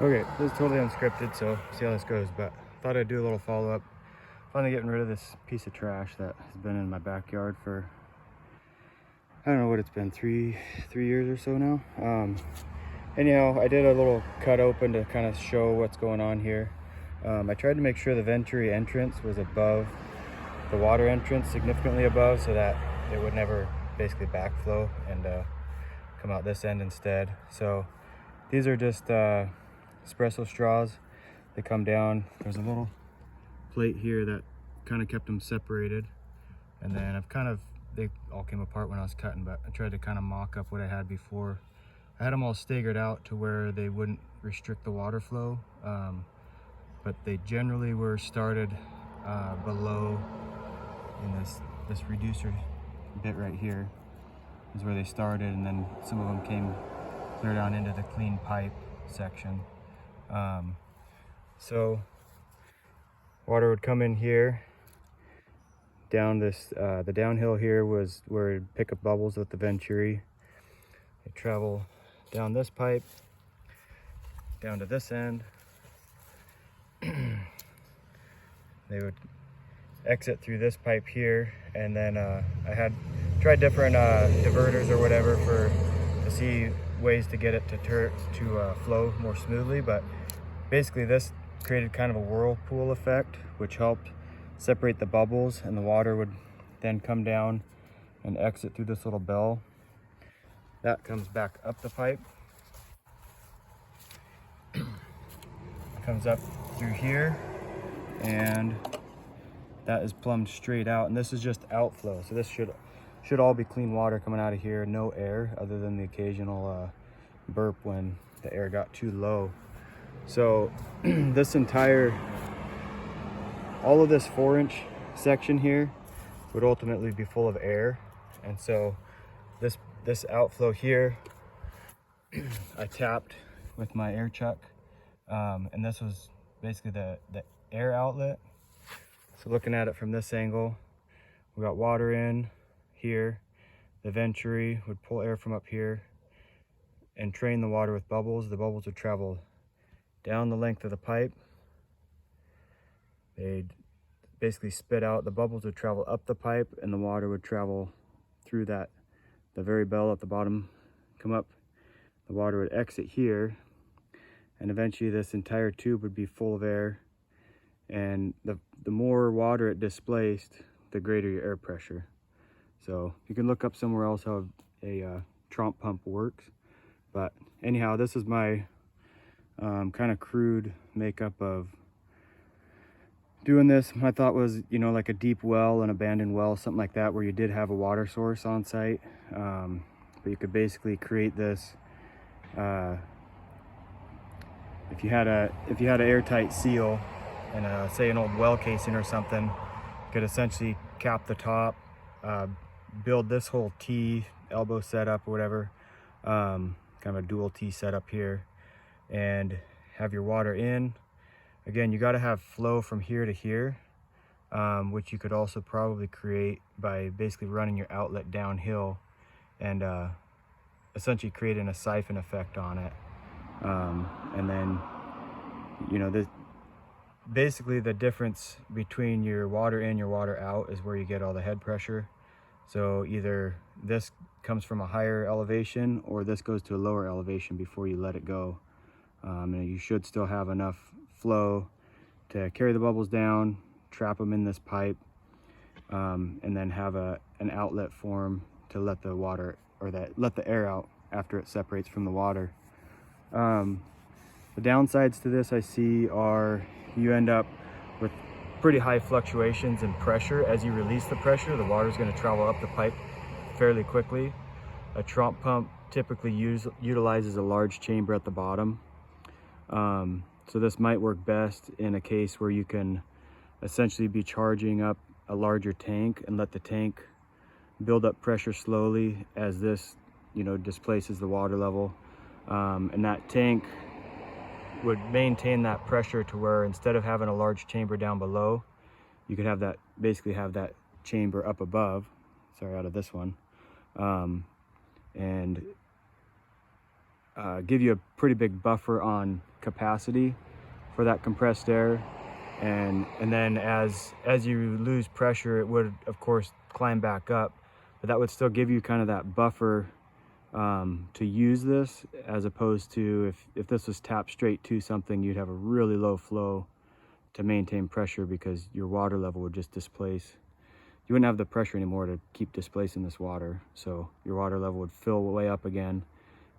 Okay, this is totally unscripted, so see how this goes, but thought I'd do a little follow-up. Finally getting rid of this piece of trash that has been in my backyard for, I don't know what it's been, three years or so now. Anyhow, I did a little cut open to kind of show what's going on here. I tried to make sure the venturi entrance was above the water entrance, significantly above, so that it would never basically backflow and come out this end instead. So these are just espresso straws. They come down. There's a little plate here that kind of kept them separated, and then they all came apart when I was cutting, but I tried to kind of mock up what I had before. I had them all staggered out to where they wouldn't restrict the water flow, but they generally were started below in this reducer bit right here is where they started, and then some of them came clear down into the clean pipe section. So water would come in here down this the downhill here was where it'd pick up bubbles with the venturi. They travel down this pipe down to this end. They would exit through this pipe here, and then I had tried different diverters or whatever to see ways to get it to flow more smoothly, but basically this created kind of a whirlpool effect, which helped separate the bubbles, and the water would then come down and exit through this little bell. That comes back up the pipe, comes up through here, and that is plumbed straight out, and this is just outflow. So this should all be clean water coming out of here, no air other than the occasional burp when the air got too low. So this all of this 4-inch section here would ultimately be full of air, and so this outflow here I tapped with my air chuck, and this was basically the air outlet. So looking at it from this angle, we got water in here. The venturi would pull air from up here and train the water with bubbles. The bubbles would travel down the length of the pipe. They'd basically spit out. The bubbles would travel up the pipe, and the water would travel through the very bell at the bottom, come up. The water would exit here, and eventually this entire tube would be full of air. And the more water it displaced, the greater your air pressure. So you can look up somewhere else how a Trompe pump works. But anyhow, this is my kind of crude makeup of doing this. My thought was, like a deep well, an abandoned well, something like that, where you did have a water source on site. But you could basically create this if you had an airtight seal and say an old well casing or something, you could essentially cap the top, build this whole T elbow setup or whatever, kind of a dual T setup here, and have your water in. Again, you got to have flow from here to here, which you could also probably create by basically running your outlet downhill and essentially creating a siphon effect on it. And then, basically the difference between your water in, your water out is where you get all the head pressure. So either this comes from a higher elevation or this goes to a lower elevation before you let it go. And you should still have enough flow to carry the bubbles down, trap them in this pipe, and then have an outlet form to let the water, or let the air out after it separates from the water. The downsides to this I see are you end up with pretty high fluctuations in pressure. As you release the pressure, the water is going to travel up the pipe fairly quickly. A Trompe pump typically utilizes a large chamber at the bottom. So this might work best in a case where you can essentially be charging up a larger tank and let the tank build up pressure slowly as this, displaces the water level. And that tank would maintain that pressure to where instead of having a large chamber down below, you could have that chamber up above, out of this one. And give you a pretty big buffer on capacity for that compressed air. And then as you lose pressure, it would of course climb back up, but that would still give you kind of that buffer to use this, as opposed to if this was tapped straight to something, you'd have a really low flow to maintain pressure because your water level would just displace. You wouldn't have the pressure anymore to keep displacing this water, so your water level would fill way up again.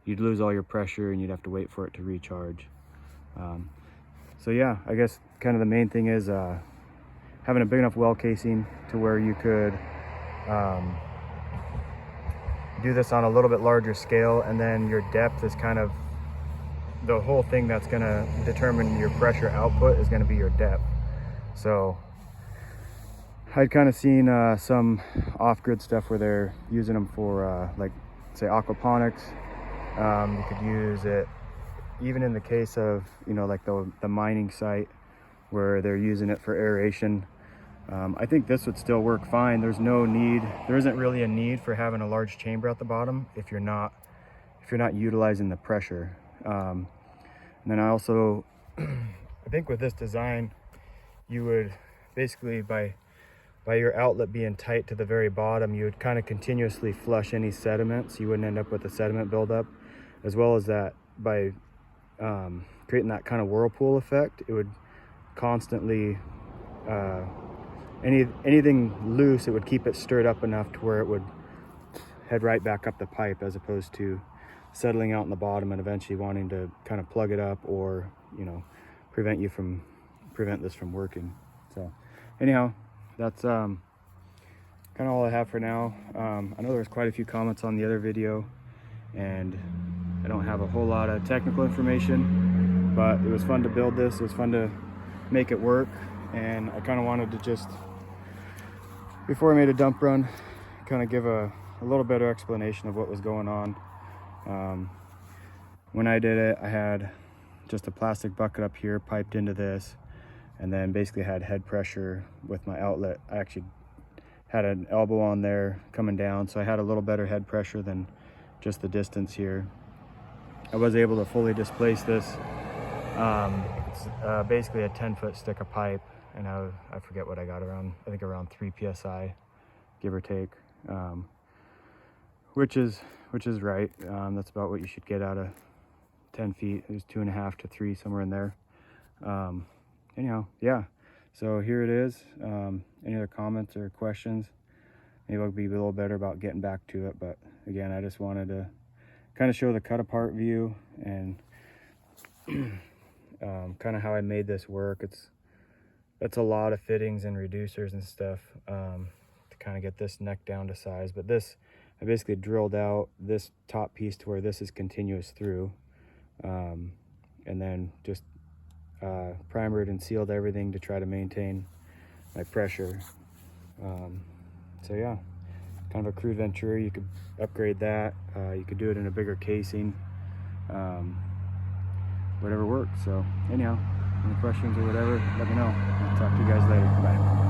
You'd lose all your pressure and you'd have to wait for it to recharge. So yeah, I guess kind of the main thing is having a big enough well casing to where you could do this on a little bit larger scale, and then your depth is kind of the whole thing that's going to determine your pressure output is going to be your depth. So I'd kind of seen some off-grid stuff where they're using them for like say aquaponics. You could use it even in the case of, you know, like the mining site where they're using it for aeration. I think this would still work fine. There isn't really a need for having a large chamber at the bottom if you're not utilizing the pressure. And then I also, I think with this design, you would basically, by your outlet being tight to the very bottom, you would kind of continuously flush any sediment, so you wouldn't end up with a sediment buildup, as well as that by creating that kind of whirlpool effect, it would constantly, anything loose, it would keep it stirred up enough to where it would head right back up the pipe, as opposed to settling out in the bottom and eventually wanting to kind of plug it up, or, you know, prevent this from working. So anyhow, that's kind of all I have for now. I know there's quite a few comments on the other video, and I don't have a whole lot of technical information, but it was fun to build this. It was fun to make it work, and I kind of wanted to just, before I made a dump run, kind of give a little better explanation of what was going on. When I did it, I had just a plastic bucket up here piped into this, and then basically had head pressure with my outlet. I actually had an elbow on there coming down, so I had a little better head pressure than just the distance here. I was able to fully displace this. It's basically a 10-foot stick of pipe, and I forget what I got, around, I think around 3 psi, give or take, which is right. That's about what you should get out of 10 feet. It was 2.5 to 3, somewhere in there. Anyhow, yeah, so here it is. Any other comments or questions? Maybe I'll be a little better about getting back to it, but again, I just wanted to kind of show the cut apart view and kind of how I made this work. It's a lot of fittings and reducers and stuff to kind of get this neck down to size, but this, I basically drilled out this top piece to where this is continuous through, and then just primered and sealed everything to try to maintain my pressure. So yeah, kind of a crude Ventura. You could upgrade that. You could do it in a bigger casing. Whatever works. So anyhow, any questions or whatever, let me know. I'll talk to you guys later. Bye.